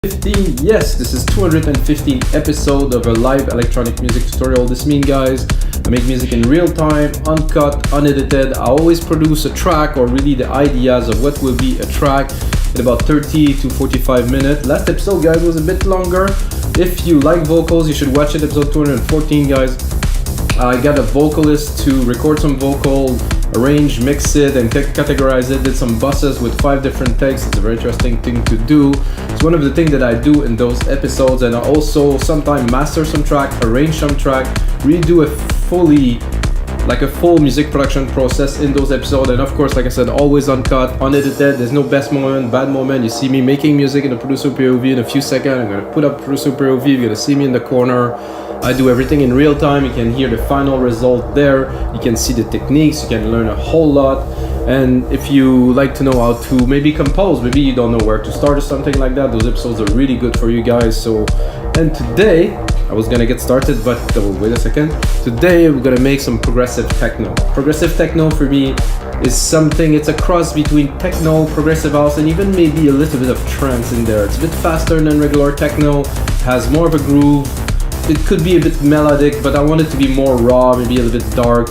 15. Yes, this is 215 episode of a live electronic music tutorial. This means, guys, I make music in real time, uncut, unedited. I always produce a track, or really the ideas of what will be a track, in about 30 to 45 minutes. Last episode, guys, was a bit longer. If you like vocals, you should watch it. Episode 214, guys. I got a vocalist to record some vocal, arrange, mix it, and categorize it. Did some buses with 5 different takes. It's a very interesting thing to do. It's one of the things that I do in those episodes, and I also sometimes master some track, arrange some track, really do a full music production process in those episodes. And of course, like I said, always uncut, unedited. There's no best moment, bad moment. You see me making music in a producer POV in a few seconds. I'm gonna put up producer POV. You're gonna see me in the corner. I do everything in real time. You can hear the final result there. You can see the techniques. You can learn a whole lot. And if you like to know how to maybe compose, maybe you don't know where to start or something like that, those episodes are really good for you guys. So, and today I was gonna get started, but wait a second. Today we're gonna make some progressive techno. Progressive techno for me is something, it's a cross between techno, progressive house, and even maybe a little bit of trance in there. It's a bit faster than regular techno, has more of a groove. It could be a bit melodic, but I want it to be more raw, maybe a little bit dark,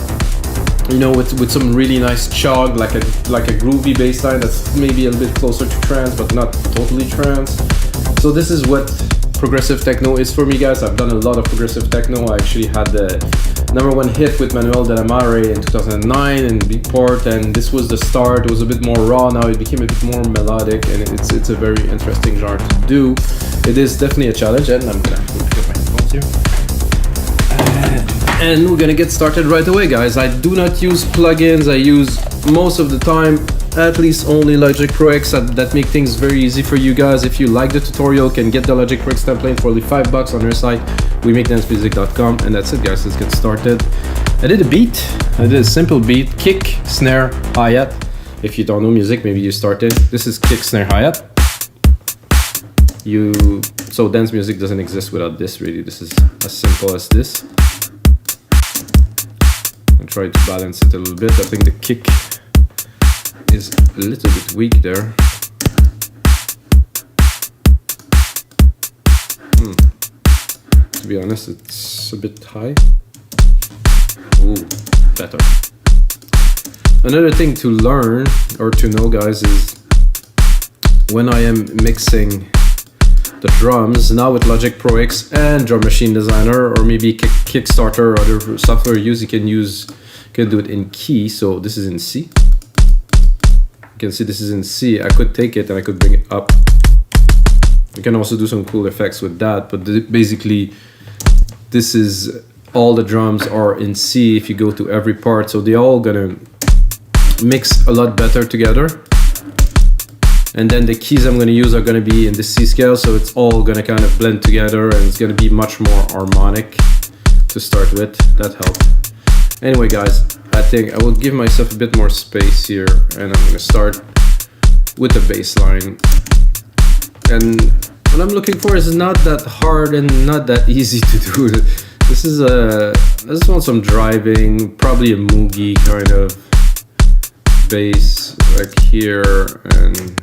you know, with some really nice chug, like a groovy bass line that's maybe a little bit closer to trance, but not totally trance. So this is what progressive techno is for me, guys. I've done a lot of progressive techno. I actually had the #1 hit with Manuel de la Mare in 2009 in Beatport, and this was the start. It was a bit more raw. Now it became a bit more melodic, and it's a very interesting genre to do. It is definitely a challenge, and I'm gonna get my headphones here. And we're gonna get started right away, guys. I do not use plugins. I use most of the time at least only Logic Pro X that make things very easy for you guys. If you like the tutorial, you can get the Logic Pro X template for only $5 on our site, wemakedancemusic.com. And that's it, guys. Let's get started. I did a beat. I did a simple beat: kick, snare, hi-hat. If you don't know music, maybe you started. This is kick, snare, hi-hat. So dance music doesn't exist without this, really. This is as simple as this. I'll try to balance it a little bit. I think the kick is a little bit weak there. To be honest, it's a bit high. Ooh, better. Another thing to learn or to know, guys, is when I am mixing the drums now with Logic Pro X and Drum Machine Designer, or maybe Kickstarter or other software you can do it in key. So this is in C. You can see this is in C. I could take it and I could bring it up. You can also do some cool effects with that, but basically this is all the drums are in C if you go to every part, so they're all gonna mix a lot better together. And then the keys I'm gonna use are gonna be in the C scale, so it's all gonna kind of blend together, and it's gonna be much more harmonic to start with. That helped. Anyway, guys, I think I will give myself a bit more space here, and I'm gonna start with the bass line. And what I'm looking for is not that hard and not that easy to do. I just want some driving, probably a moogie kind of bass like here, and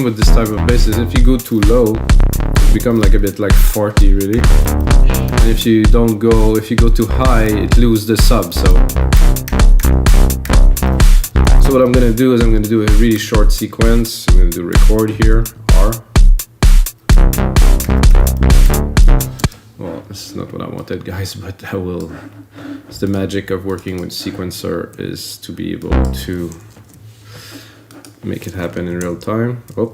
with this type of bass is if you go too low, it becomes like a bit like farty, really. And if you go too high, it loses the sub. So what I'm gonna do is I'm gonna do a really short sequence. I'm gonna do record here, R. Well, this is not what I wanted, guys, but I will. It's the magic of working with sequencer, is to be able to make it happen in real time. Oh,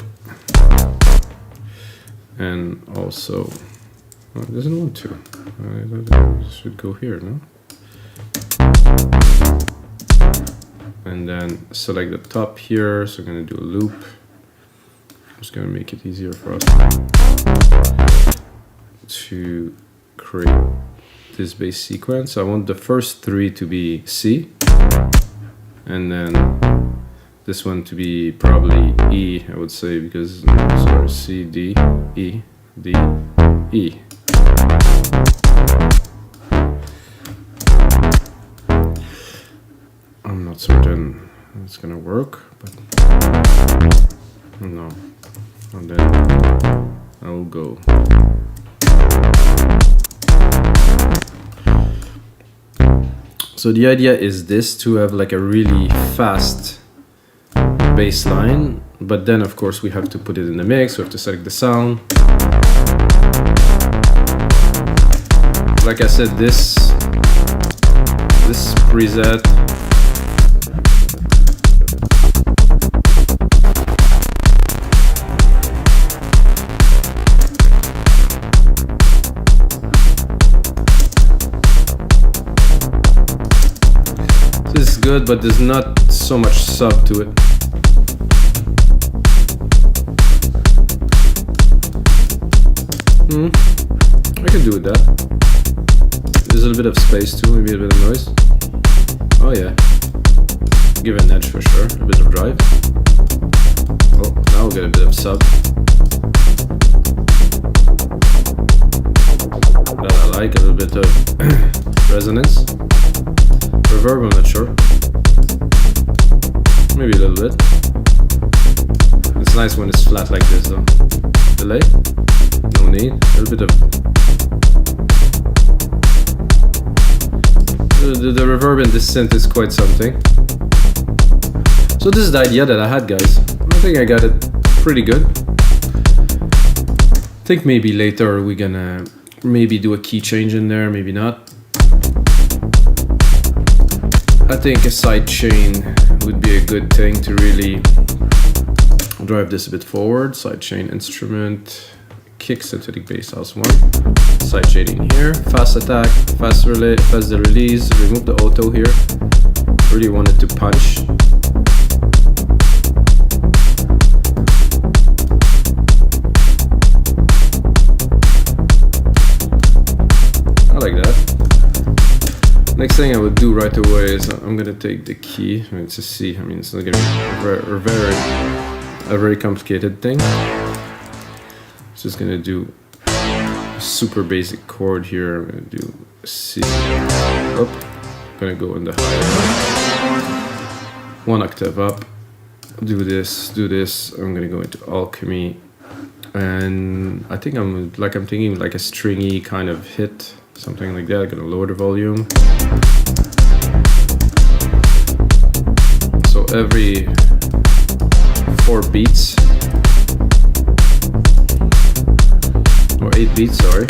and also, it doesn't want to. It should go here, no? And then select the top here. So I'm gonna do a loop. I'm just gonna make it easier for us to create this bass sequence. I want the first three to be C, and then this one to be probably E, I would say, because sorry, C, D, E, D, E. I'm not certain it's gonna work, but no. And then I will go. So the idea is this, to have like a really fast bass line, but then of course we have to put it in the mix, we have to select the sound. Like I said, this preset is good, but there's not so much sub to it. I can do with that. There's a little bit of space too, maybe a bit of noise. Oh yeah. Give it an edge for sure, a bit of drive. Oh, now we'll get a bit of sub. That I like, a little bit of resonance. Reverb, I'm not sure. Maybe a little bit. It's nice when it's flat like this though. Delay? No need. A little bit of... The reverb in this synth is quite something. So this is the idea that I had, guys. I think I got it pretty good. I think maybe later we're gonna maybe do a key change in there, maybe not. I think a side chain would be a good thing to really drive this a bit forward. Side chain instrument, kick synthetic bass house 1, side shading here, fast attack, fast relay, fast the release, remove the auto here. Really want it to punch. I like that. Next thing I would do right away is I'm gonna take the key. I mean, it's a C. I mean, it's not gonna be a very complicated thing. Just gonna do a super basic chord here. I'm gonna do C. Up. I'm gonna go in the higher. 1 octave up. Do this. Do this. I'm gonna go into alchemy, and I think I'm thinking like a stringy kind of hit. Something like that. I'm gonna lower the volume. So every 4 beats, or 8 beats, sorry.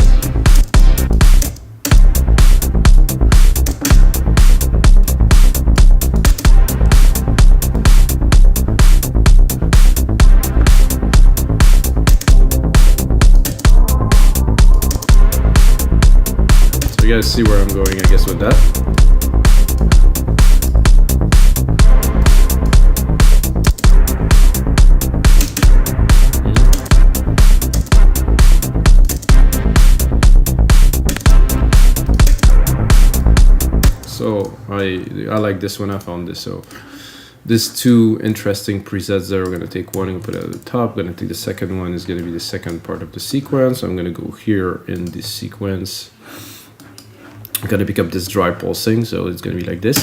So you guys see where I'm going, I guess, with that. So I like this one. I found this. So these 2 interesting presets there. We're gonna take one and put it at the top. We're gonna take the second one. Is gonna be the second part of the sequence. So I'm gonna go here in this sequence. I'm gonna pick up this dry pulsing. So it's gonna be like this.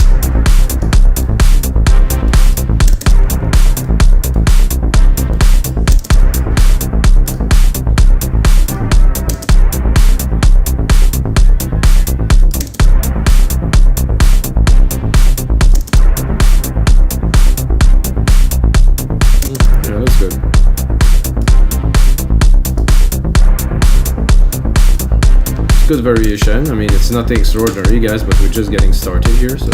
Good variation. I mean, it's nothing extraordinary, guys, but we're just getting started here. So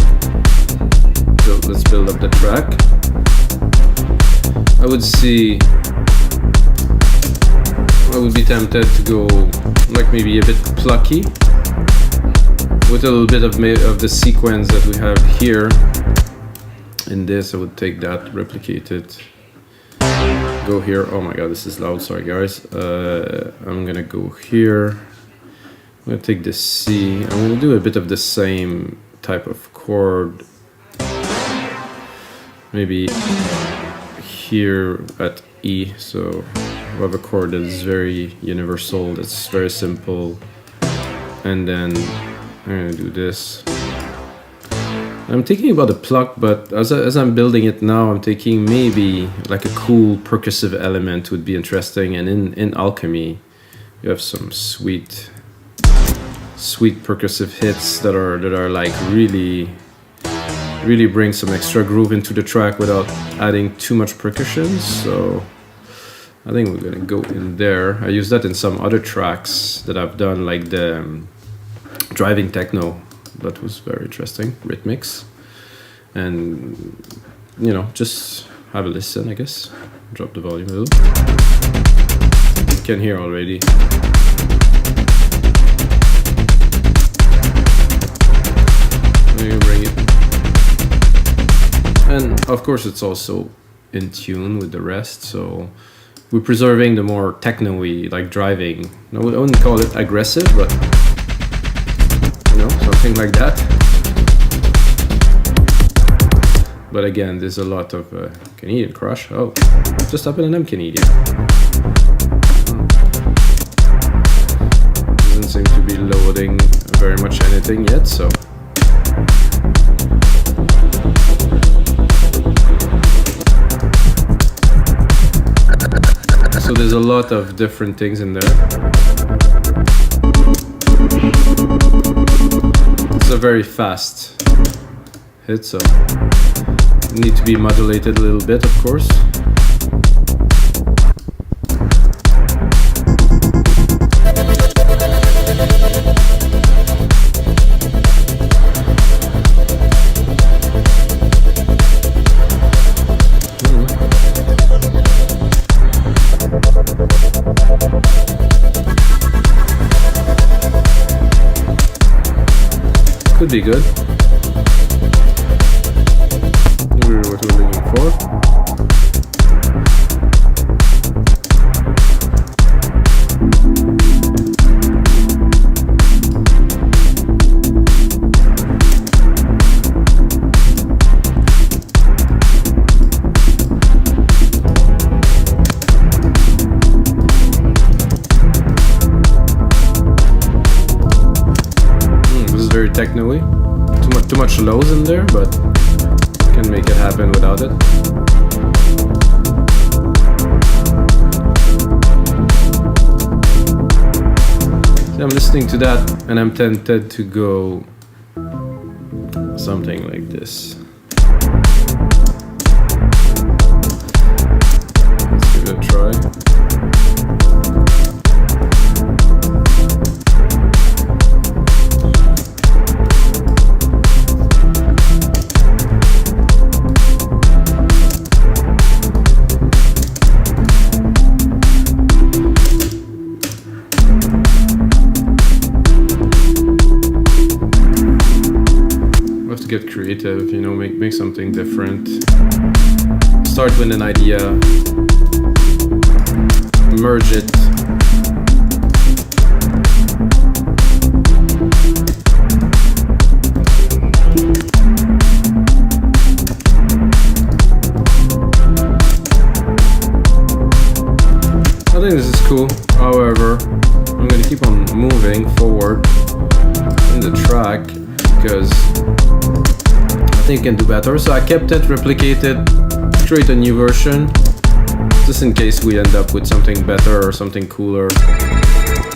let's build up the track. I would be tempted to go like maybe a bit plucky with a little bit of the sequence that we have here. In this, I would take that, replicate it, go here. Oh my god, this is loud. Sorry, guys. I'm gonna go here. gonna take this C. I'm gonna do a bit of the same type of chord. Maybe here at E. So we have a chord that is very universal, that's very simple. And then I'm gonna do this. I'm thinking about a pluck, but as I'm building it now, I'm thinking maybe like a cool percussive element would be interesting. And in Alchemy, you have some sweet percussive hits that are like really bring some extra groove into the track without adding too much percussion. So I think we're gonna go in there. I use that in some other tracks that I've done, like the driving techno. That was very interesting, rhythmics. And you know, just have a listen, I guess. Drop the volume a little. You can hear already. You bring it. And of course it's also in tune with the rest, so we're preserving the more techno-y, like driving. I wouldn't call it aggressive, but you know, something like that. But again, there's a lot of Canadian crush. Oh, just happened and I'm Canadian. Doesn't seem to be loading very much anything yet, so. So there's a lot of different things in there. It's a very fast hit, so need to be modulated a little bit, of course. Could be good. Maybe what we're looking for. Very techno-y. Too much lows in there, but can make it happen without it. So I'm listening to that and I'm tempted to go something like this. Let's give it a try. Get creative, you know, make something different. Start with an idea, merge it. I think this is cool. However, I'm gonna keep on moving forward in the track because I think you can do better. So I kept it, replicated, create a new version, just in case we end up with something better or something cooler.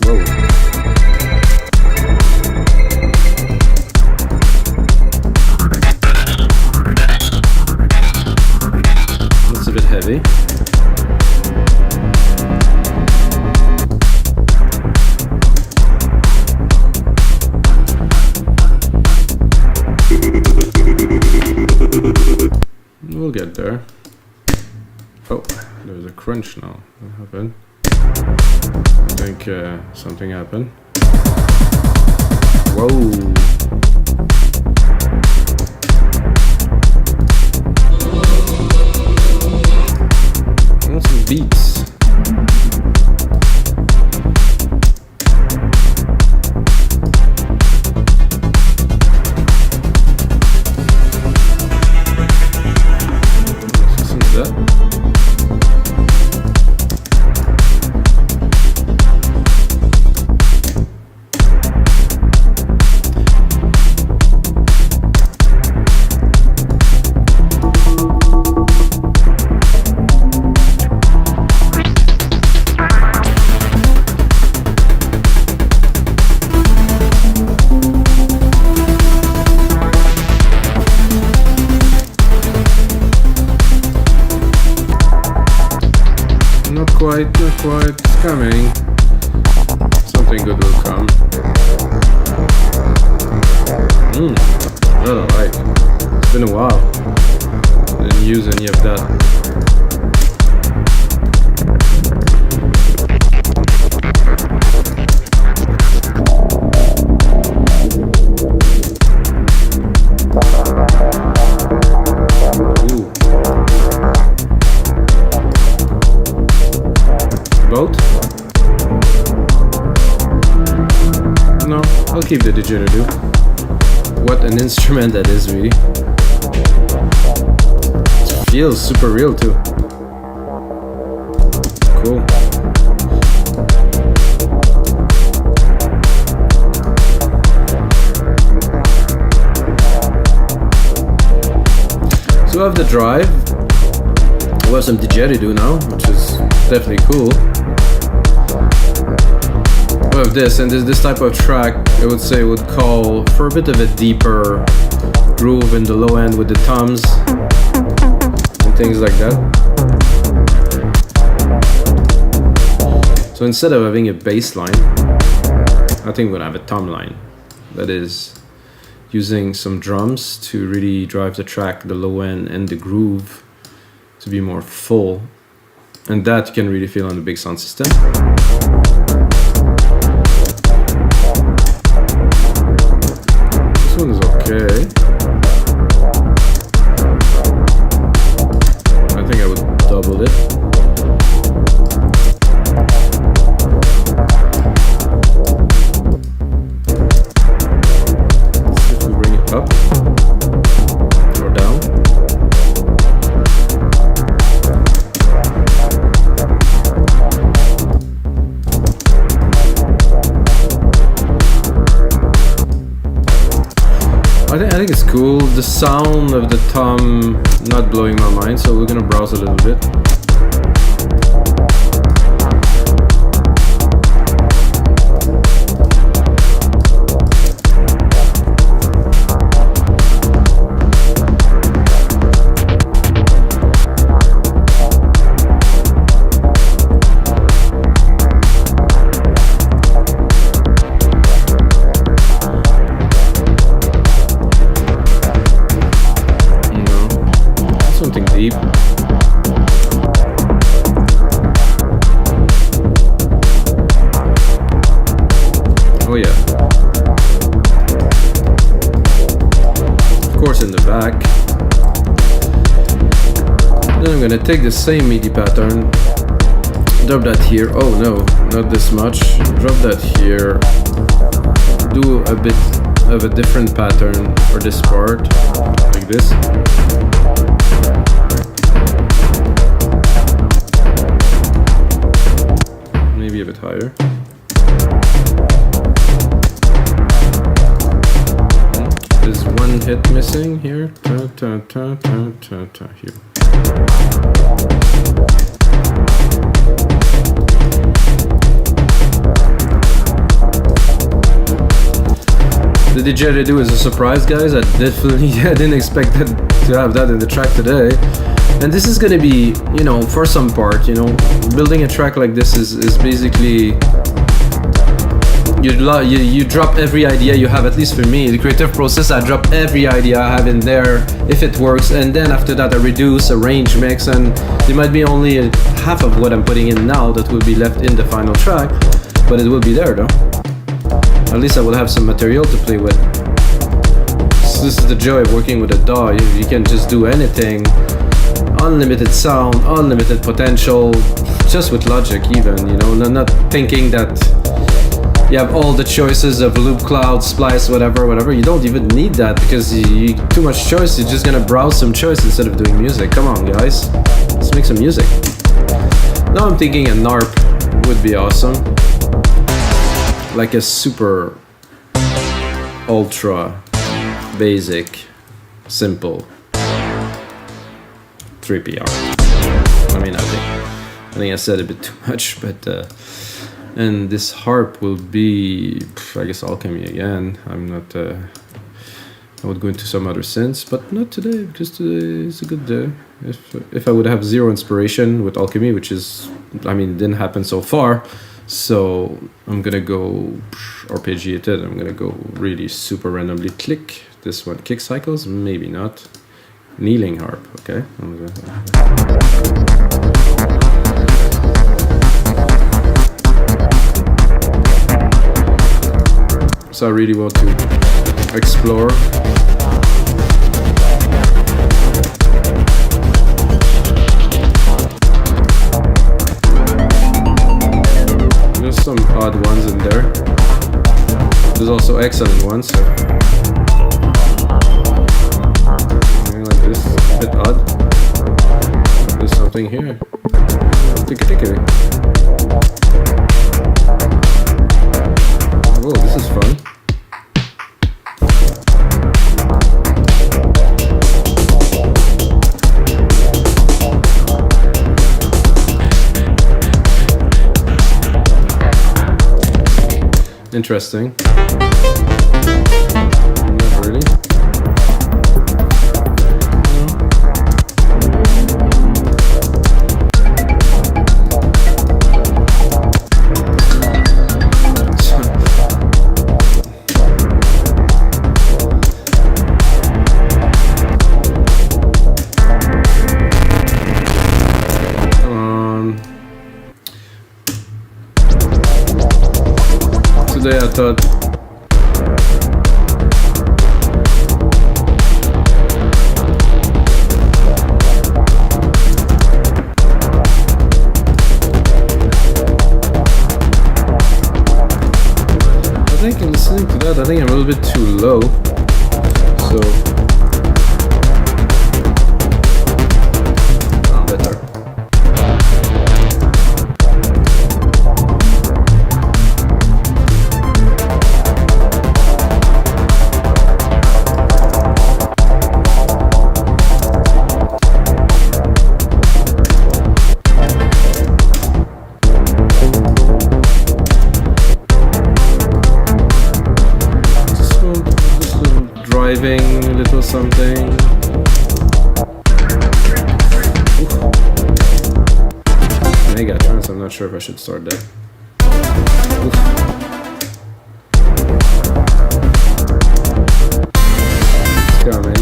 Whoa. That's a bit heavy. We'll get there. Oh, there's a crunch now. What happened? I think something happened. Whoa! I want some beats. not quite coming. Something good will come. That I like. It's been a while. Didn't use any of that. Both? No, I'll keep the didgeridoo. What an instrument that is, really. It feels super real too. Cool. So I have the drive. We have some didgeridoo now, which is definitely cool. We have this, and this type of track, I would say, would call for a bit of a deeper groove in the low end with the toms and things like that. So instead of having a bass line, I think we're gonna have a tom line. That is using some drums to really drive the track, the low end and the groove to be more full. And that you can really feel on the big sound system. This one is okay. I think I would double it. Let's see if we bring it up or down. I think it's cool. The sound of the tom not blowing my mind, so we're gonna browse a little bit. Something deep. Oh yeah. Of course in the back. Then I'm gonna take the same MIDI pattern, drop that here. Oh no, not this much. Drop that here. Do a bit of a different pattern for this part, like this. Maybe a bit higher. There's one hit missing here. Ta, ta, ta, ta, ta, ta, here. The didgeridoo is a surprise, guys. I didn't expect that to have that in the track today. And this is gonna be, you know, for some part, you know, building a track like this is basically you drop every idea you have. At least for me, the creative process, I drop every idea I have in there if it works, and then after that I reduce, arrange, mix, and there might be only half of what I'm putting in now that will be left in the final track, but it will be there though. At least I will have some material to play with. So this is the joy of working with a DAW. You can just do anything. Unlimited sound, unlimited potential, just with Logic even, you know, not thinking that you have all the choices of loop, cloud, splice, whatever. You don't even need that because you too much choice. You're just gonna browse some choice instead of doing music. Come on, guys, let's make some music. Now I'm thinking a NARP would be awesome, like a super ultra basic, simple 3PR. I mean, I think I said a bit too much, but and this harp will be, I guess, Alchemy again. I'm not. I would go into some other synths, but not today because today is a good day. If I would have zero inspiration with Alchemy, which is I mean, it didn't happen so far. So I'm gonna go arpeggiated. I'm gonna go really super randomly click. This one, kick cycles, maybe not. Kneeling harp, okay. So I really want to explore. There's some odd ones in there. There's also excellent ones. Something like this, a bit odd. There's something here. Ticky. Oh, this is fun. Interesting. Not really. Today I thought listening to that, I think I'm a little bit too low. So better. Driving a little something. Megatrons, I'm not sure if I should start there. It's coming.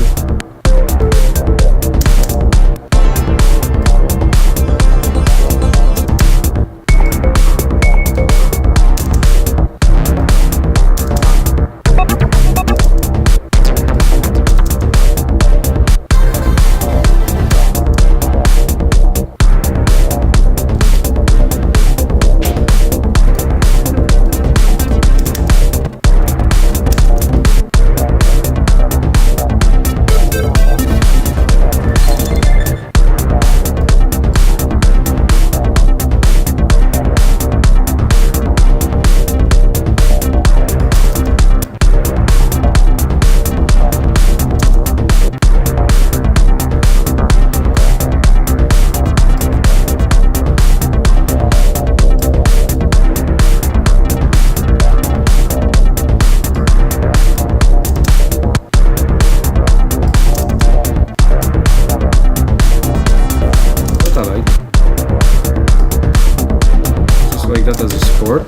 That as a support.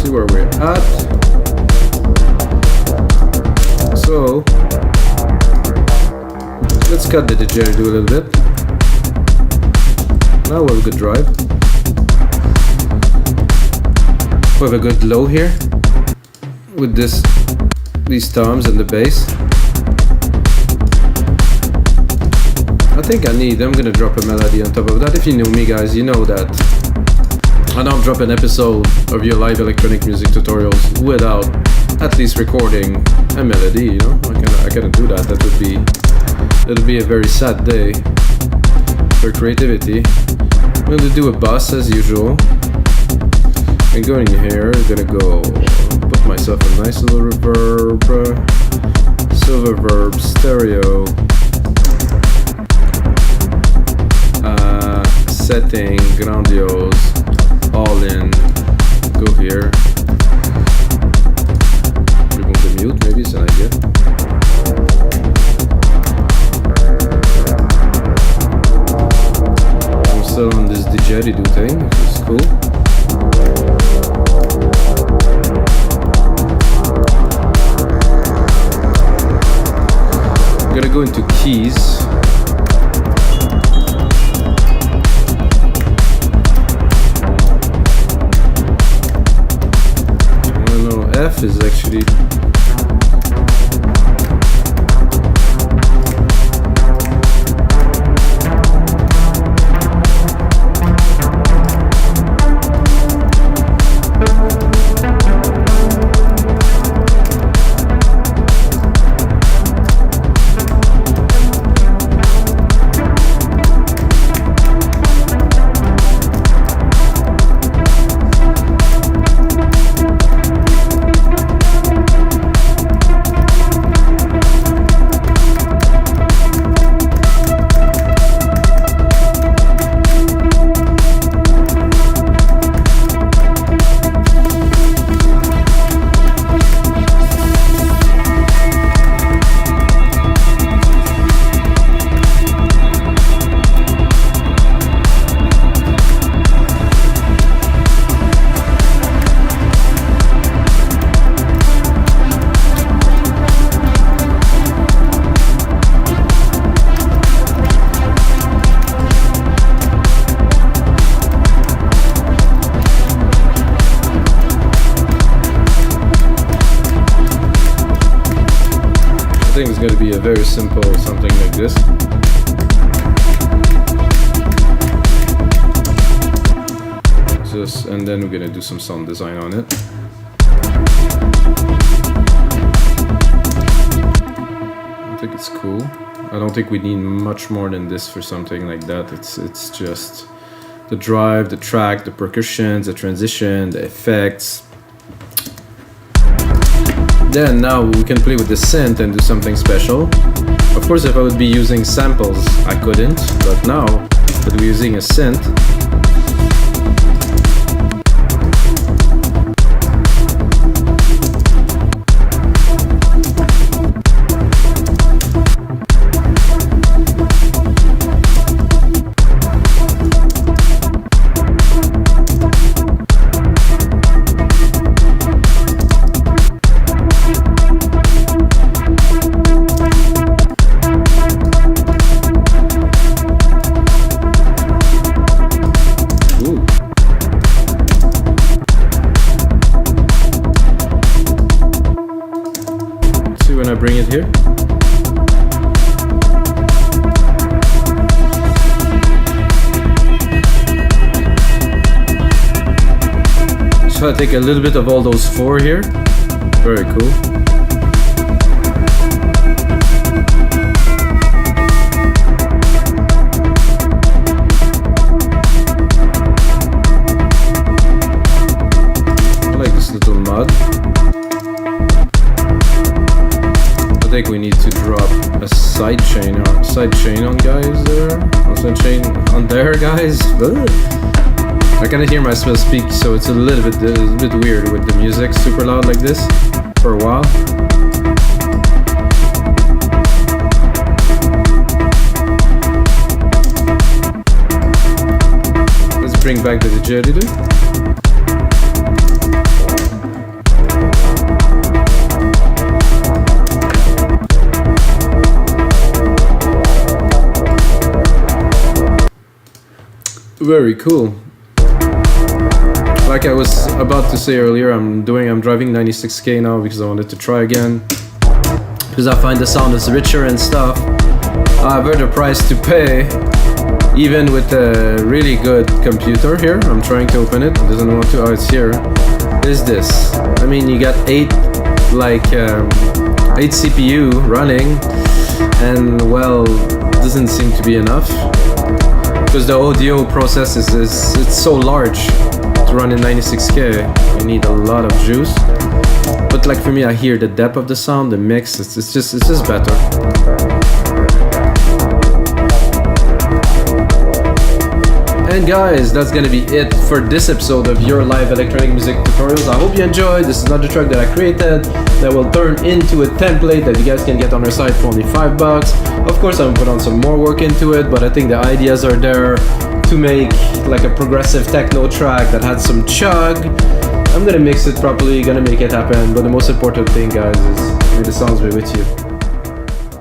See where we're at. So let's cut the didgeridoo a little bit. Now we have a good drive. We have a good low here with these toms and the bass. I think I'm gonna drop a melody on top of that. If you know me, guys, you know that I don't drop an episode of your live electronic music tutorials without at least recording a melody, you know? I cannot do that. That'll be a very sad day for creativity. I'm gonna do a bus as usual. I'm going in here, I'm gonna go put myself a nice little reverb, silver verb, stereo. Setting, grandiose, all in, go here, remove the mute, maybe it's an idea. I'm gonna go into keys. F is actually I think it's going to be a very simple something like this. Just, and then we're going to do some sound design on it. I think it's cool. I don't think we need much more than this for something like that. It's just the drive, the track, the percussions, the transition, the effects. Then now we can play with the synth and do something special. Of course, if I would be using samples, I couldn't, but now that we're using a synth, when I bring it here. So I take a little bit of all those four here. Very cool. I like this little mod. I think we need to drop a side chain on guys there. Or side chain on there, guys. Ugh. I cannot hear myself speak, so it's a little bit weird with the music super loud like this for a while. Let's bring back the didgeridoo. Very cool. Like I was about to say earlier, I'm driving 96K now because I wanted to try again. Because I find the sound is richer and stuff. I've heard the price to pay, even with a really good computer here. I'm trying to open it. It doesn't want to. Oh, it's here. Is this? I mean, you got 8 CPU running, and well, doesn't seem to be enough. Because the audio process it's so large to run in 96K, you need a lot of juice. But like for me, I hear the depth of the sound, the mix, it's just better. And guys, that's gonna be it for this episode of your live electronic music tutorials. I hope you enjoyed. This is another track that I created that will turn into a template that you guys can get on our site for only $5. Of course, I'm gonna put on some more work into it, but I think the ideas are there to make like a progressive techno track that had some chug. I'm gonna mix it properly, gonna make it happen, but the most important thing, guys, is may the sounds be with you.